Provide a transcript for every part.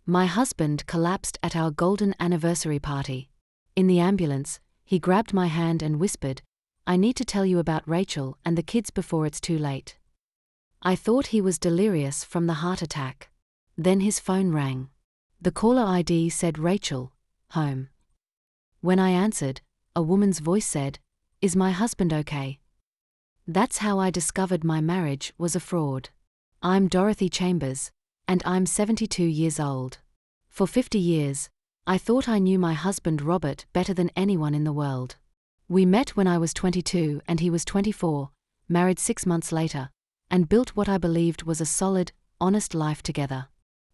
My husband collapsed at our golden anniversary party. In the ambulance, he grabbed my hand and whispered, "I need to tell you about Rachel and the kids before it's too late." I thought he was delirious from the heart attack. Then his phone rang. The caller ID said Rachel, home. When I answered, a woman's voice said, "Is my husband okay?" That's how I discovered my marriage was a fraud. I'm Dorothy Chambers, and I'm 72 years old. For 50 years, I thought I knew my husband Robert better than anyone in the world. We met when I was 22 and he was 24, married 6 months later, and built what I believed was a solid, honest life together.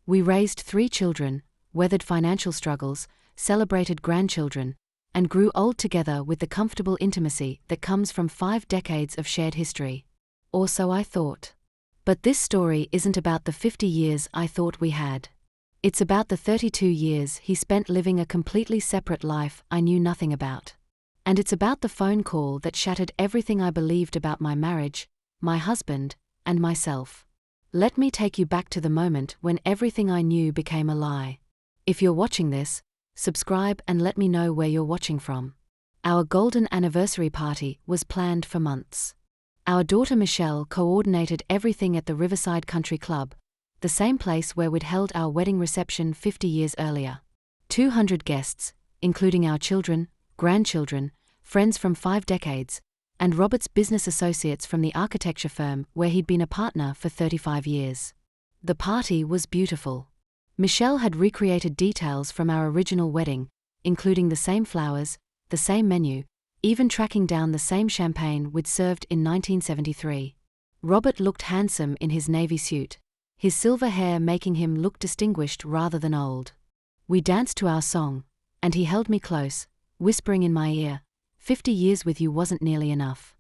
We raised 3 children, weathered financial struggles, celebrated grandchildren, and grew old together with the comfortable intimacy that comes from 5 decades of shared history. Or so I thought. But this story isn't about the 50 years I thought we had. It's about the 32 years he spent living a completely separate life I knew nothing about. And it's about the phone call that shattered everything I believed about my marriage, my husband, and myself. Let me take you back to the moment when everything I knew became a lie. If you're watching this, subscribe and let me know where you're watching from. Our golden anniversary party was planned for months. Our daughter Michelle coordinated everything at the Riverside Country Club, the same place where we'd held our wedding reception 50 years earlier. 200 guests, including our children, grandchildren, friends from 5 decades, and Robert's business associates from the architecture firm where he'd been a partner for 35 years. The party was beautiful. Michelle had recreated details from our original wedding, including the same flowers, the same menu, even tracking down the same champagne we'd served in 1973. Robert looked handsome in his navy suit, his silver hair making him look distinguished rather than old. We danced to our song, and he held me close, whispering in my ear, "50 years with you wasn't nearly enough."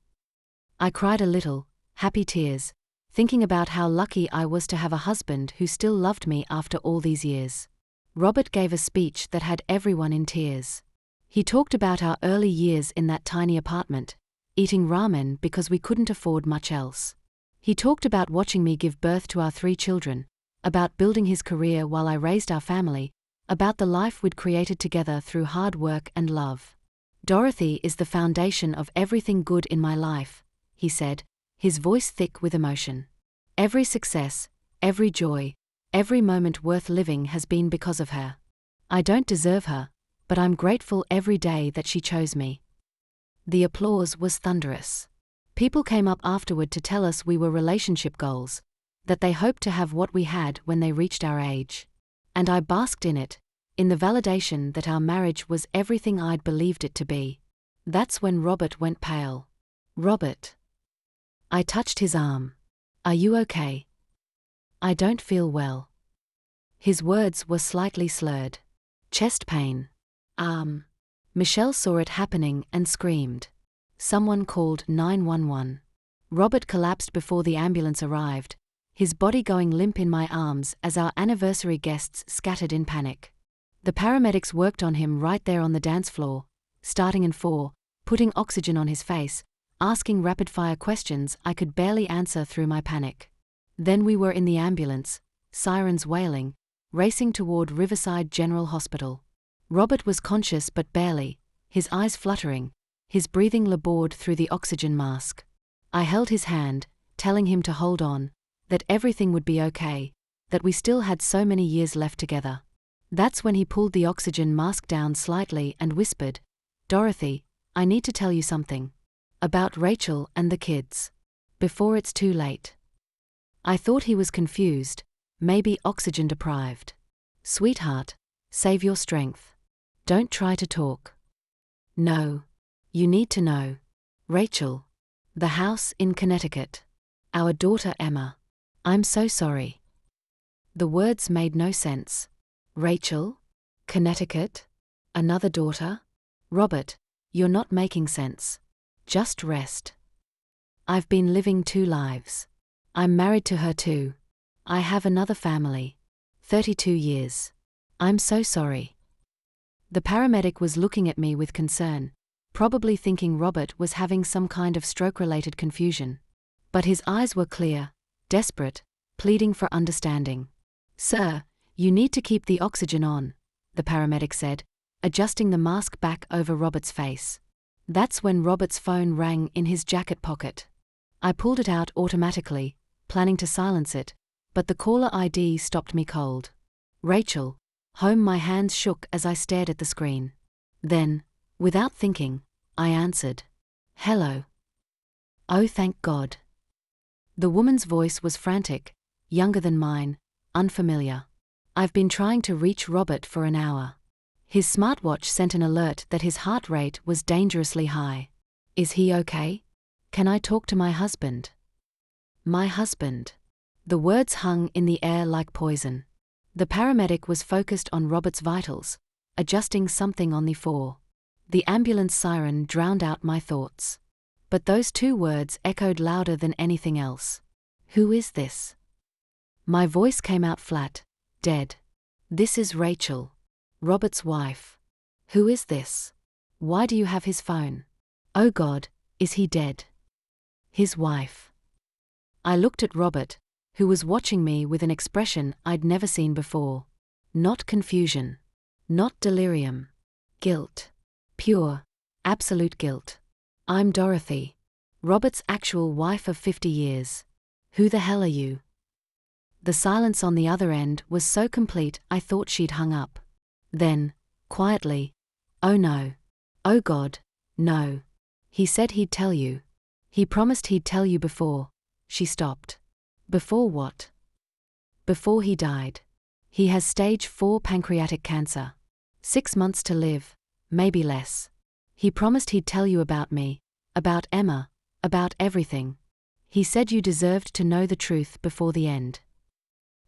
I cried a little, happy tears, thinking about how lucky I was to have a husband who still loved me after all these years. Robert gave a speech that had everyone in tears. He talked about our early years in that tiny apartment, eating ramen because we couldn't afford much else. He talked about watching me give birth to our 3 children, about building his career while I raised our family, about the life we'd created together through hard work and love. "Dorothy is the foundation of everything good in my life," he said, his voice thick with emotion. "Every success, every joy, every moment worth living has been because of her. I don't deserve her, but I'm grateful every day that she chose me." The applause was thunderous. People came up afterward to tell us we were relationship goals, that they hoped to have what we had when they reached our age. And I basked in it, in the validation that our marriage was everything I'd believed it to be. That's when Robert went pale. "Robert." I touched his arm. "Are you okay?" "I don't feel well." His words were slightly slurred. "Chest pain." Michelle saw it happening and screamed. Someone called 911. Robert collapsed before the ambulance arrived, his body going limp in my arms as our anniversary guests scattered in panic. The paramedics worked on him right there on the dance floor, starting in 4, putting oxygen on his face, asking rapid-fire questions I could barely answer through my panic. Then we were in the ambulance, sirens wailing, racing toward Riverside General Hospital. Robert was conscious but barely, his eyes fluttering, his breathing labored through the oxygen mask. I held his hand, telling him to hold on, that everything would be okay, that we still had so many years left together. That's when he pulled the oxygen mask down slightly and whispered, "Dorothy, I need to tell you something. About Rachel and the kids. Before it's too late." I thought he was confused, maybe oxygen deprived. "Sweetheart, save your strength. Don't try to talk. No. You need to know. Rachel. The house in Connecticut. Our daughter Emma. I'm so sorry." The words made no sense. Rachel? Connecticut? Another daughter? "Robert, you're not making sense. Just rest. I've been living 2 lives. I'm married to her too. I have another family. 32 years. I'm so sorry." The paramedic was looking at me with concern, probably thinking Robert was having some kind of stroke-related confusion. But his eyes were clear, desperate, pleading for understanding. "Sir, You need to keep the oxygen on, the paramedic said, adjusting the mask back over Robert's face. That's when Robert's phone rang in his jacket pocket. I pulled it out automatically, planning to silence it, but the caller ID stopped me cold. Rachel, home. My hands shook as I stared at the screen. Then, without thinking, I answered. Hello. Oh, thank God. The woman's voice was frantic, younger than mine, unfamiliar. I've been trying to reach Robert for an hour. His smartwatch sent an alert that his heart rate was dangerously high. Is he okay? Can I talk to my husband? My husband. The words hung in the air like poison. The paramedic was focused on Robert's vitals, adjusting something on the floor. The ambulance siren drowned out my thoughts. But those two words echoed louder than anything else. Who is this? My voice came out flat, dead. This is Rachel, Robert's wife. Who is this? Why do you have his phone? Oh God, is he dead? His wife. I looked at Robert, who was watching me with an expression I'd never seen before. Not confusion. Not delirium. Guilt. Pure, absolute guilt. I'm Dorothy, Robert's actual wife of 50 years. Who the hell are you? The silence on the other end was so complete I thought she'd hung up. Then, quietly, oh no. Oh God, no. He said he'd tell you. He promised he'd tell you before. She stopped. Before what? Before he died. He has stage 4 pancreatic cancer. 6 months to live, maybe less. He promised he'd tell you about me, about Emma, about everything. He said you deserved to know the truth before the end.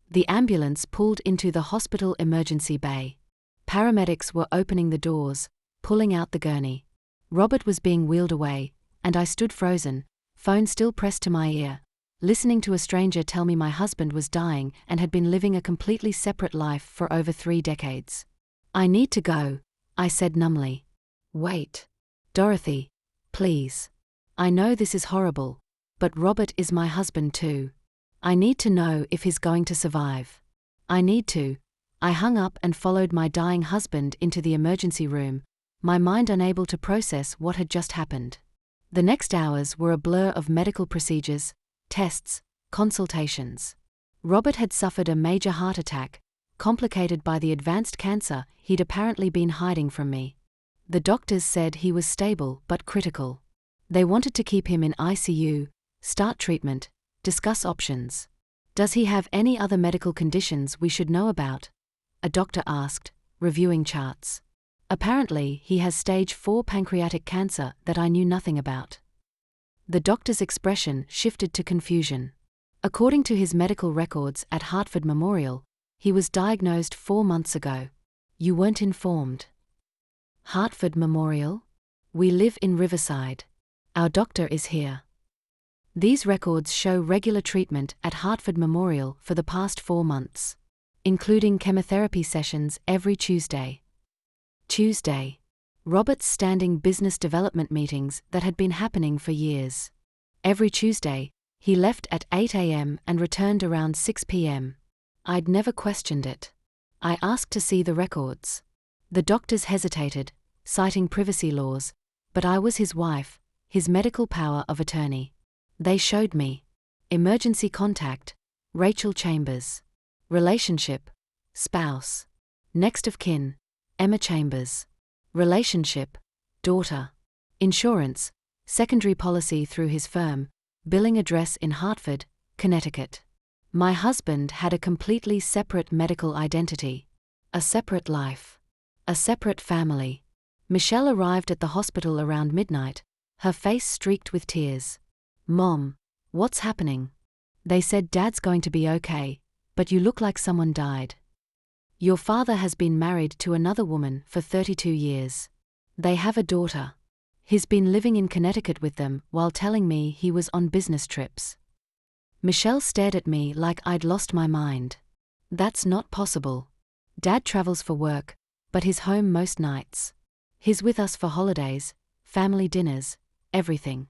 The ambulance pulled into the hospital emergency bay. Paramedics were opening the doors, pulling out the gurney. Robert was being wheeled away, and I stood frozen, phone still pressed to my ear, listening to a stranger tell me my husband was dying and had been living a completely separate life for over 3 decades. I need to go, I said numbly. Wait. Dorothy, please. I know this is horrible, but Robert is my husband too. I need to know if he's going to survive. I need to. I hung up and followed my dying husband into the emergency room, my mind unable to process what had just happened. The next hours were a blur of medical procedures, tests, consultations. Robert had suffered a major heart attack, complicated by the advanced cancer he'd apparently been hiding from me. The doctors said he was stable but critical. They wanted to keep him in ICU, start treatment, discuss options. Does he have any other medical conditions we should know about? A doctor asked, reviewing charts. Apparently, he has stage 4 pancreatic cancer that I knew nothing about. The doctor's expression shifted to confusion. According to his medical records at Hartford Memorial, he was diagnosed 4 months ago. You weren't informed. Hartford Memorial? We live in Riverside. Our doctor is here. These records show regular treatment at Hartford Memorial for the past 4 months, including chemotherapy sessions every Tuesday. Tuesday. Robert's standing business development meetings that had been happening for years. Every Tuesday, he left at 8 a.m. and returned around 6 p.m. I'd never questioned it. I asked to see the records. The doctors hesitated, citing privacy laws, but I was his wife, his medical power of attorney. They showed me. Emergency contact, Rachel Chambers. Relationship, spouse. Next of kin, Emma Chambers. Relationship, daughter. Insurance, secondary policy through his firm, billing address in Hartford, Connecticut. My husband had a completely separate medical identity. A separate life. A separate family. Michelle arrived at the hospital around midnight, her face streaked with tears. Mom, what's happening? They said Dad's going to be okay, but you look like someone died. Your father has been married to another woman for 32 years. They have a daughter. He's been living in Connecticut with them while telling me he was on business trips. Michelle stared at me like I'd lost my mind. That's not possible. Dad travels for work, but he's home most nights. He's with us for holidays, family dinners, everything.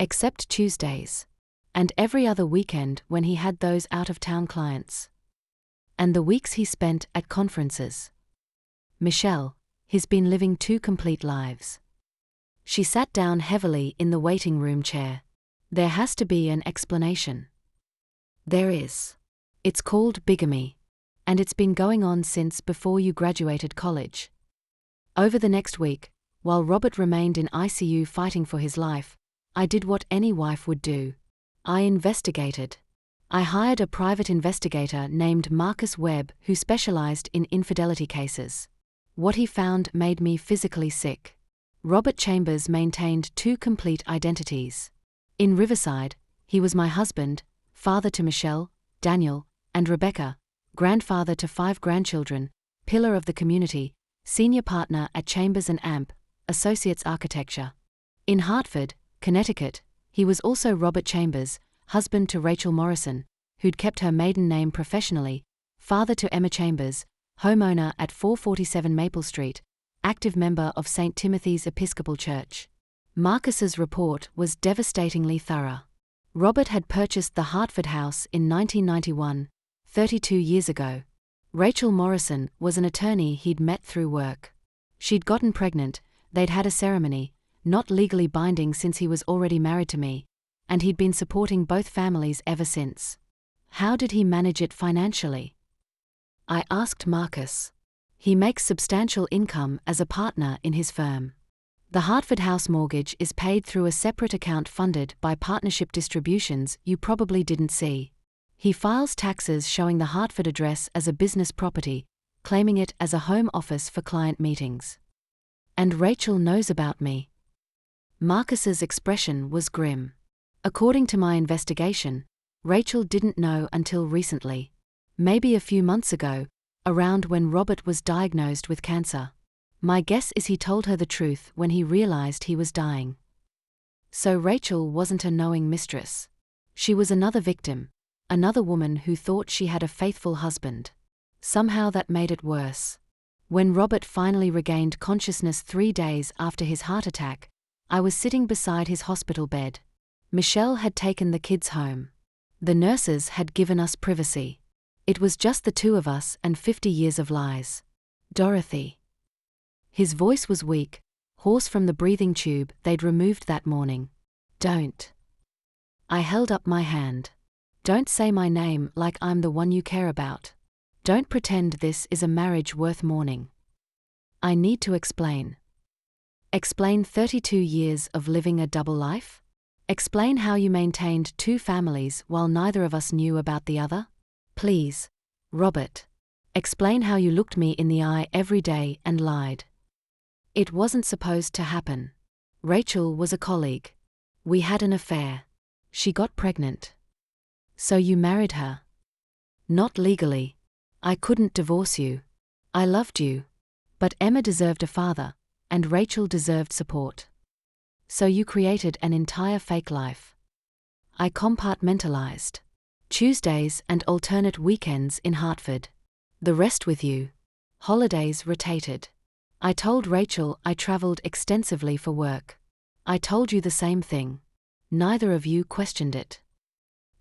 Except Tuesdays. And every other weekend when he had those out-of-town clients. and the weeks he spent at conferences. Michelle, he's been living 2 complete lives. She sat down heavily in the waiting room chair. There has to be an explanation. There is. It's called bigamy, and it's been going on since before you graduated college. Over the next week, while Robert remained in ICU fighting for his life, I did what any wife would do. I investigated. I hired a private investigator named Marcus Webb who specialized in infidelity cases. What he found made me physically sick. Robert Chambers maintained 2 complete identities. In Riverside, he was my husband, father to Michelle, Daniel, and Rebecca, grandfather to 5 grandchildren, pillar of the community, senior partner at Chambers & Amp, Associates Architecture. In Hartford, Connecticut, he was also Robert Chambers, husband to Rachel Morrison, who'd kept her maiden name professionally, father to Emma Chambers, homeowner at 447 Maple Street, active member of St. Timothy's Episcopal Church. Marcus's report was devastatingly thorough. Robert had purchased the Hartford house in 1991, 32 years ago. Rachel Morrison was an attorney he'd met through work. She'd gotten pregnant, they'd had a ceremony, not legally binding since he was already married to me, and he'd been supporting both families ever since. How did he manage it financially? I asked Marcus. He makes substantial income as a partner in his firm. The Hartford house mortgage is paid through a separate account funded by partnership distributions you probably didn't see. He files taxes showing the Hartford address as a business property, claiming it as a home office for client meetings. And Rachel knows about me. Marcus's expression was grim. According to my investigation, Rachel didn't know until recently. Maybe a few months ago, around when Robert was diagnosed with cancer. My guess is he told her the truth when he realized he was dying. So Rachel wasn't a knowing mistress. She was another victim, another woman who thought she had a faithful husband. Somehow that made it worse. When Robert finally regained consciousness 3 days after his heart attack, I was sitting beside his hospital bed. Michelle had taken the kids home. The nurses had given us privacy. It was just the 2 of us and 50 years of lies. Dorothy. His voice was weak, hoarse from the breathing tube they'd removed that morning. Don't. I held up my hand. Don't say my name like I'm the one you care about. Don't pretend this is a marriage worth mourning. I need to explain. Explain 32 years of living a double life? Explain how you maintained 2 families while neither of us knew about the other? Please, Robert. Explain how you looked me in the eye every day and lied. It wasn't supposed to happen. Rachel was a colleague. We had an affair. She got pregnant. So you married her? Not legally. I couldn't divorce you. I loved you. But Emma deserved a father, and Rachel deserved support. So you created an entire fake life. I compartmentalized. Tuesdays and alternate weekends in Hartford. The rest with you. Holidays rotated. I told Rachel I traveled extensively for work. I told you the same thing. Neither of you questioned it.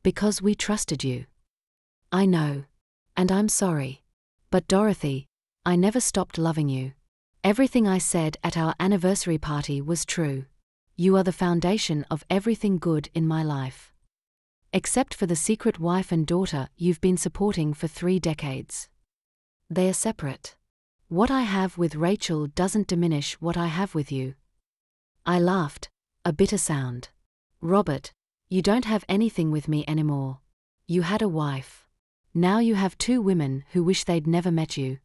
Because we trusted you. I know. And I'm sorry. But Dorothy, I never stopped loving you. Everything I said at our anniversary party was true. You are the foundation of everything good in my life. Except for the secret wife and daughter you've been supporting for 3 decades. They are separate. What I have with Rachel doesn't diminish what I have with you. I laughed, a bitter sound. Robert, you don't have anything with me anymore. You had a wife. Now you have 2 women who wish they'd never met you.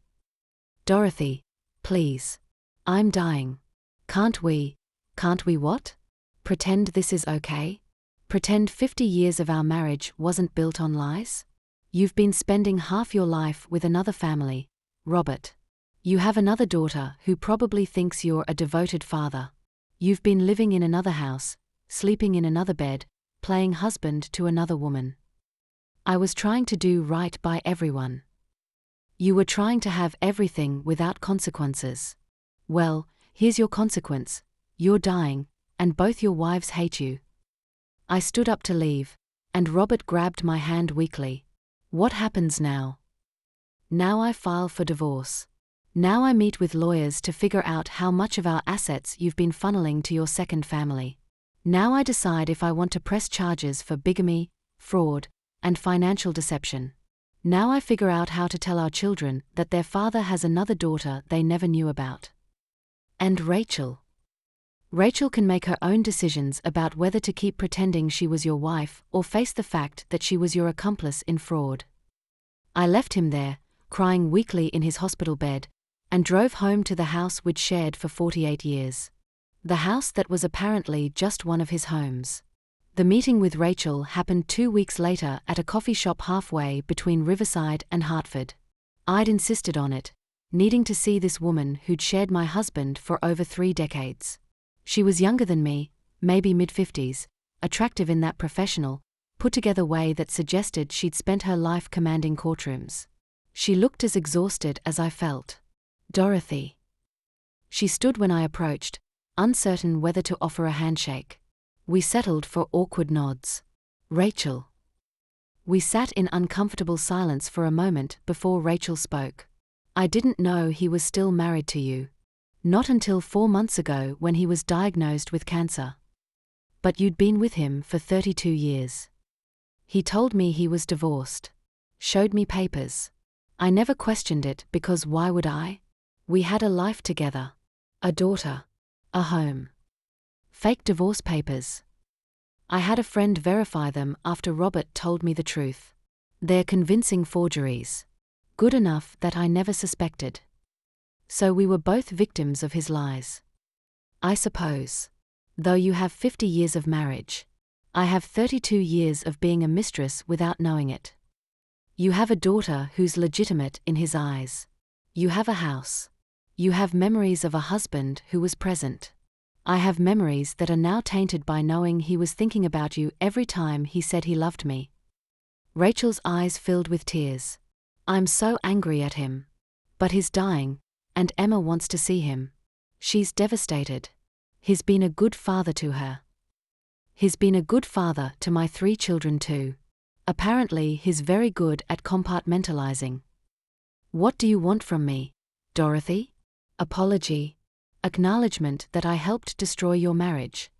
Dorothy, please. I'm dying. Can't we what? Pretend this is okay? Pretend 50 years of our marriage wasn't built on lies? You've been spending half your life with another family, Robert. You have another daughter who probably thinks you're a devoted father. You've been living in another house, sleeping in another bed, playing husband to another woman. I was trying to do right by everyone. You were trying to have everything without consequences. Well, here's your consequence. You're dying, and both your wives hate you. I stood up to leave, and Robert grabbed my hand weakly. What happens now? Now I file for divorce. Now I meet with lawyers to figure out how much of our assets you've been funneling to your second family. Now I decide if I want to press charges for bigamy, fraud, and financial deception. Now I figure out how to tell our children that their father has another daughter they never knew about. And Rachel. Rachel can make her own decisions about whether to keep pretending she was your wife or face the fact that she was your accomplice in fraud. I left him there, crying weakly in his hospital bed, and drove home to the house we'd shared for 48 years. The house that was apparently just one of his homes. The meeting with Rachel happened 2 weeks later at a coffee shop halfway between Riverside and Hartford. I'd insisted on it, needing to see this woman who'd shared my husband for over 3 decades. She was younger than me, maybe mid-50s, attractive in that professional, put-together way that suggested she'd spent her life commanding courtrooms. She looked as exhausted as I felt. Dorothy. She stood when I approached, uncertain whether to offer a handshake. We settled for awkward nods. Rachel. We sat in uncomfortable silence for a moment before Rachel spoke. I didn't know he was still married to you. Not until 4 months ago when he was diagnosed with cancer. But you'd been with him for 32 years. He told me he was divorced. Showed me papers. I never questioned it because why would I? We had a life together. A daughter. A home. Fake divorce papers. I had a friend verify them after Robert told me the truth. They're convincing forgeries. Good enough that I never suspected. So we were both victims of his lies. I suppose. Though you have 50 years of marriage. I have 32 years of being a mistress without knowing it. You have a daughter who's legitimate in his eyes. You have a house. You have memories of a husband who was present. I have memories that are now tainted by knowing he was thinking about you every time he said he loved me. Rachel's eyes filled with tears. I'm so angry at him. But he's dying, and Emma wants to see him. She's devastated. He's been a good father to her. He's been a good father to my 3 children too. Apparently he's very good at compartmentalizing. What do you want from me, Dorothy? Apology. Acknowledgement that I helped destroy your marriage.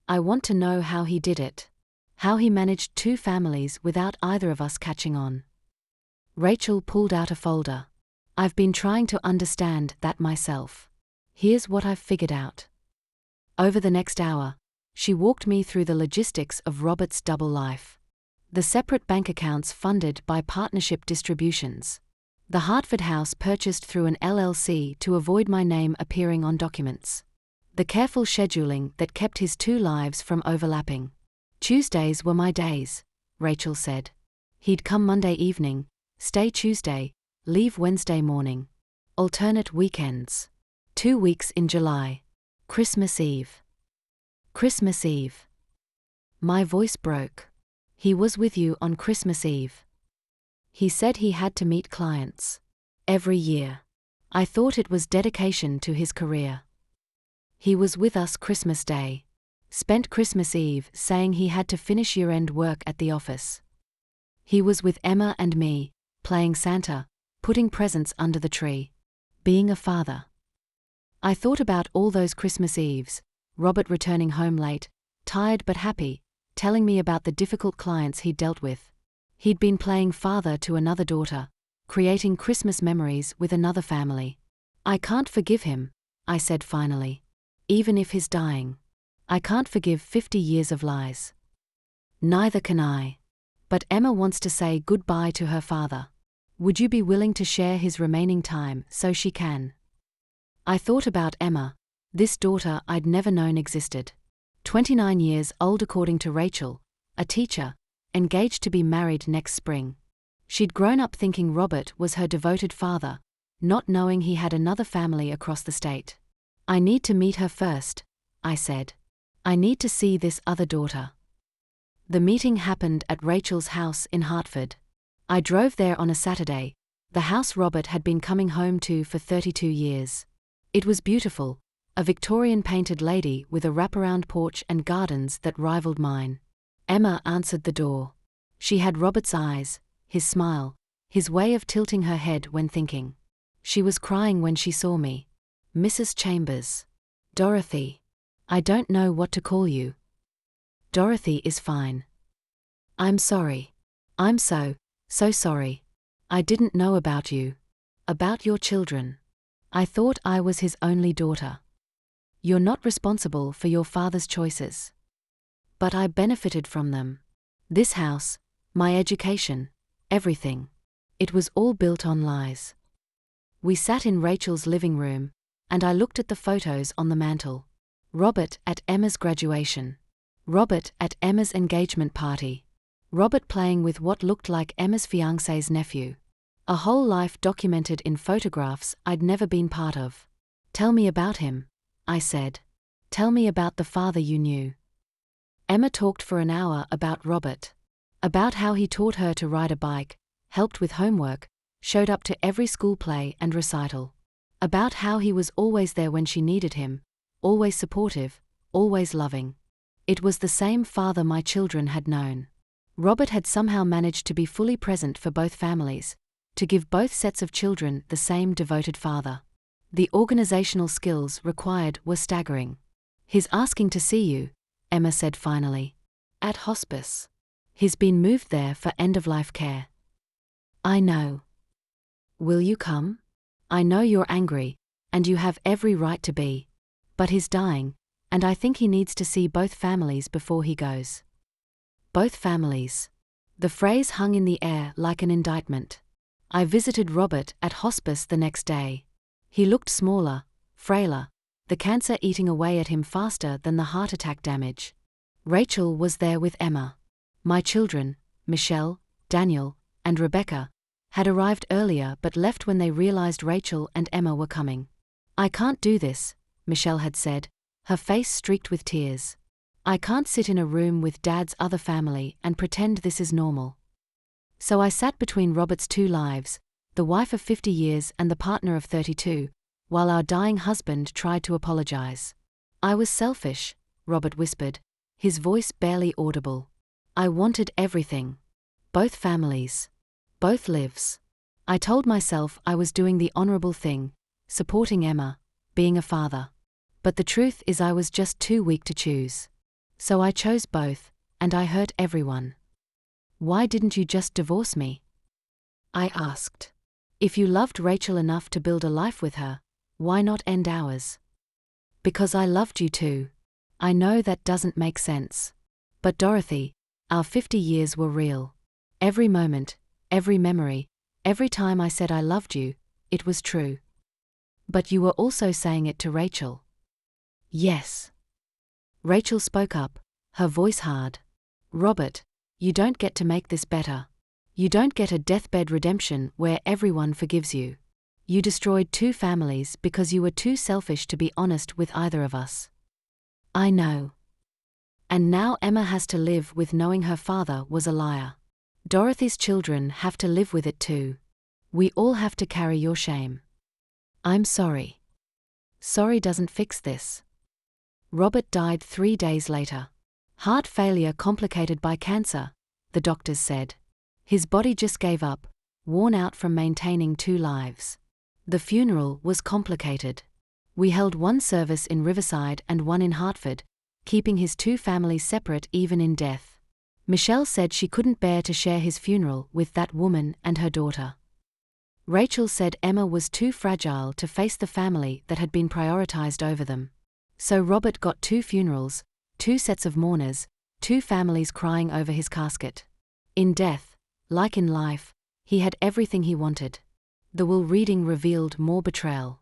I want to know how he did it. How he managed 2 families without either of us catching on. Rachel pulled out a folder. I've been trying to understand that myself. Here's what I've figured out. Over the next hour, she walked me through the logistics of Robert's double life. The separate bank accounts funded by partnership distributions. The Hartford house purchased through an LLC to avoid my name appearing on documents. The careful scheduling that kept his 2 lives from overlapping. Tuesdays were my days, Rachel said. He'd come Monday evening, stay Tuesday, leave Wednesday morning. Alternate weekends. 2 weeks in July. Christmas Eve. Christmas Eve. My voice broke. He was with you on Christmas Eve. He said he had to meet clients. Every year. I thought it was dedication to his career. He was with us Christmas Day. Spent Christmas Eve saying he had to finish year-end work at the office. He was with Emma and me, playing Santa, putting presents under the tree. Being a father. I thought about all those Christmas Eves, Robert returning home late, tired but happy, telling me about the difficult clients he'd dealt with. He'd been playing father to another daughter, creating Christmas memories with another family. I can't forgive him, I said finally. Even if he's dying. I can't forgive 50 years of lies. Neither can I. But Emma wants to say goodbye to her father. Would you be willing to share his remaining time so she can? I thought about Emma, this daughter I'd never known existed. 29 years old according to Rachel, a teacher, engaged to be married next spring. She'd grown up thinking Robert was her devoted father, not knowing he had another family across the state. I need to meet her first, I said. I need to see this other daughter. The meeting happened at Rachel's house in Hartford. I drove there on a Saturday, the house Robert had been coming home to for 32 years. It was beautiful, a Victorian painted lady with a wraparound porch and gardens that rivaled mine. Emma answered the door. She had Robert's eyes, his smile, his way of tilting her head when thinking. She was crying when she saw me. Mrs. Chambers. Dorothy. I don't know what to call you. Dorothy is fine. I'm sorry. I'm so sorry. I didn't know about you. About your children. I thought I was his only daughter. You're not responsible for your father's choices. But I benefited from them. This house, my education, everything. It was all built on lies. We sat in Rachel's living room, and I looked at the photos on the mantel. Robert at Emma's graduation. Robert at Emma's engagement party. Robert playing with what looked like Emma's fiancé's nephew. A whole life documented in photographs I'd never been part of. Tell me about him, I said. Tell me about the father you knew. Emma talked for an hour about Robert. About how he taught her to ride a bike, helped with homework, showed up to every school play and recital. About how he was always there when she needed him, always supportive, always loving. It was the same father my children had known. Robert had somehow managed to be fully present for both families, to give both sets of children the same devoted father. The organizational skills required were staggering. He's asking to see you, Emma said finally. At hospice. He's been moved there for end-of-life care. I know. Will you come? I know you're angry, and you have every right to be. But he's dying, and I think he needs to see both families before he goes. Both families. The phrase hung in the air like an indictment. I visited Robert at hospice the next day. He looked smaller, frailer, the cancer eating away at him faster than the heart attack damage. Rachel was there with Emma. My children, Michelle, Daniel, and Rebecca, had arrived earlier but left when they realized Rachel and Emma were coming. I can't do this, Michelle had said, her face streaked with tears. I can't sit in a room with Dad's other family and pretend this is normal. So I sat between Robert's two lives, the wife of 50 years and the partner of 32, while our dying husband tried to apologize. I was selfish, Robert whispered, his voice barely audible. I wanted everything. Both families. Both lives. I told myself I was doing the honorable thing, supporting Emma, being a father. But the truth is I was just too weak to choose. So I chose both, and I hurt everyone. Why didn't you just divorce me? I asked. If you loved Rachel enough to build a life with her, why not end ours? Because I loved you too. I know that doesn't make sense. But Dorothy, our 50 years were real. Every moment, every memory, every time I said I loved you, it was true. But you were also saying it to Rachel. Yes. Rachel spoke up, her voice hard. Robert, you don't get to make this better. You don't get a deathbed redemption where everyone forgives you. You destroyed two families because you were too selfish to be honest with either of us. I know. And now Emma has to live with knowing her father was a liar. Dorothy's children have to live with it too. We all have to carry your shame. I'm sorry. Sorry doesn't fix this. Robert died 3 days later. Heart failure complicated by cancer, the doctors said. His body just gave up, worn out from maintaining two lives. The funeral was complicated. We held one service in Riverside and one in Hartford, keeping his two families separate even in death. Michelle said she couldn't bear to share his funeral with that woman and her daughter. Rachel said Emma was too fragile to face the family that had been prioritized over them. So Robert got 2 funerals, 2 sets of mourners, 2 families crying over his casket. In death, like in life, he had everything he wanted. The will reading revealed more betrayal.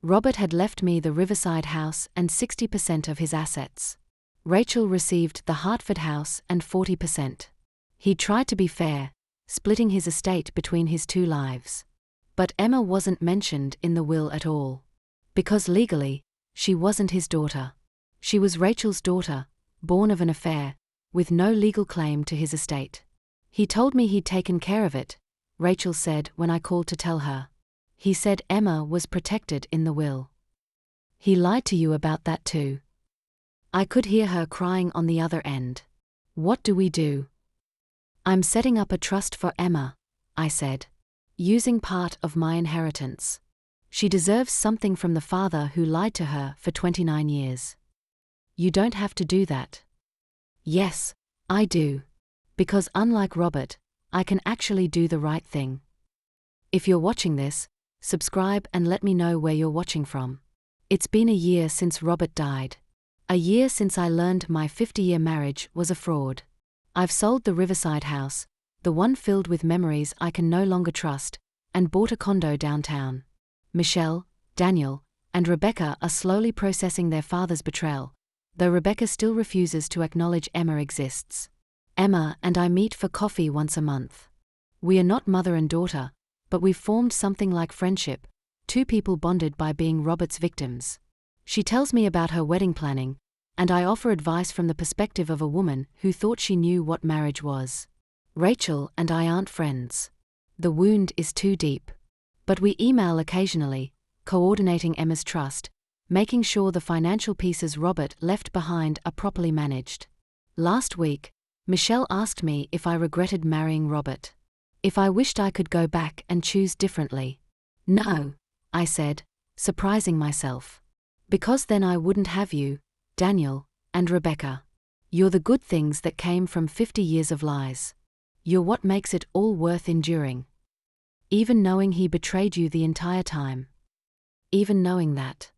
Robert had left me the Riverside house and 60% of his assets. Rachel received the Hartford house and 40%. He tried to be fair, splitting his estate between his 2 lives. But Emma wasn't mentioned in the will at all. Because legally, she wasn't his daughter. She was Rachel's daughter, born of an affair, with no legal claim to his estate. He told me he'd taken care of it, Rachel said when I called to tell her. He said Emma was protected in the will. He lied to you about that too. I could hear her crying on the other end. What do we do? I'm setting up a trust for Emma, I said. using part of my inheritance. She deserves something from the father who lied to her for 29 years. You don't have to do that. Yes, I do. Because unlike Robert, I can actually do the right thing. If you're watching this, subscribe and let me know where you're watching from. It's been a year since Robert died. A year since I learned my 50-year marriage was a fraud. I've sold the Riverside house, the one filled with memories I can no longer trust, and bought a condo downtown. Michelle, Daniel, and Rebecca are slowly processing their father's betrayal, though Rebecca still refuses to acknowledge Emma exists. Emma and I meet for coffee once a month. We are not mother and daughter, but we've formed something like friendship, two people bonded by being Robert's victims. She tells me about her wedding planning, and I offer advice from the perspective of a woman who thought she knew what marriage was. Rachel and I aren't friends. The wound is too deep. But we email occasionally, coordinating Emma's trust, making sure the financial pieces Robert left behind are properly managed. Last week, Michelle asked me if I regretted marrying Robert. If I wished I could go back and choose differently. No, I said, surprising myself. Because then I wouldn't have you, Daniel, and Rebecca. You're the good things that came from 50 years of lies. You're what makes it all worth enduring. Even knowing he betrayed you the entire time. Even knowing that.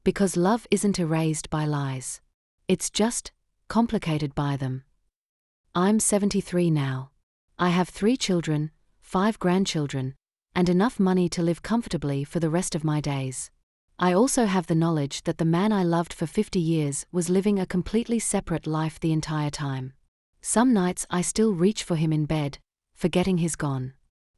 Because love isn't erased by lies. It's just complicated by them. I'm 73 now. I have 3 children, 5 grandchildren, and enough money to live comfortably for the rest of my days. I also have the knowledge that the man I loved for 50 years was living a completely separate life the entire time. Some nights I still reach for him in bed, forgetting he's gone.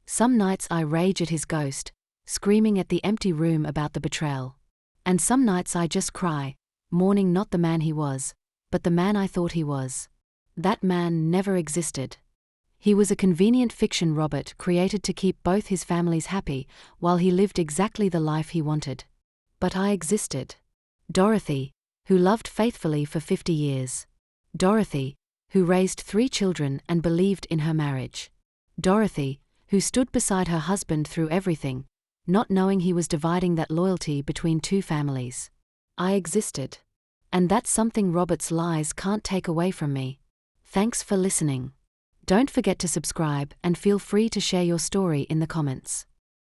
Some nights I rage at his ghost, screaming at the empty room about the betrayal. And some nights I just cry, mourning not the man he was, but the man I thought he was. That man never existed. He was a convenient fiction Robert created to keep both his families happy while he lived exactly the life he wanted. But I existed. Dorothy, who loved faithfully for 50 years. Dorothy, who raised 3 children and believed in her marriage. Dorothy, who stood beside her husband through everything, not knowing he was dividing that loyalty between 2 families. I existed. And that's something Robert's lies can't take away from me. Thanks for listening. Don't forget to subscribe and feel free to share your story in the comments.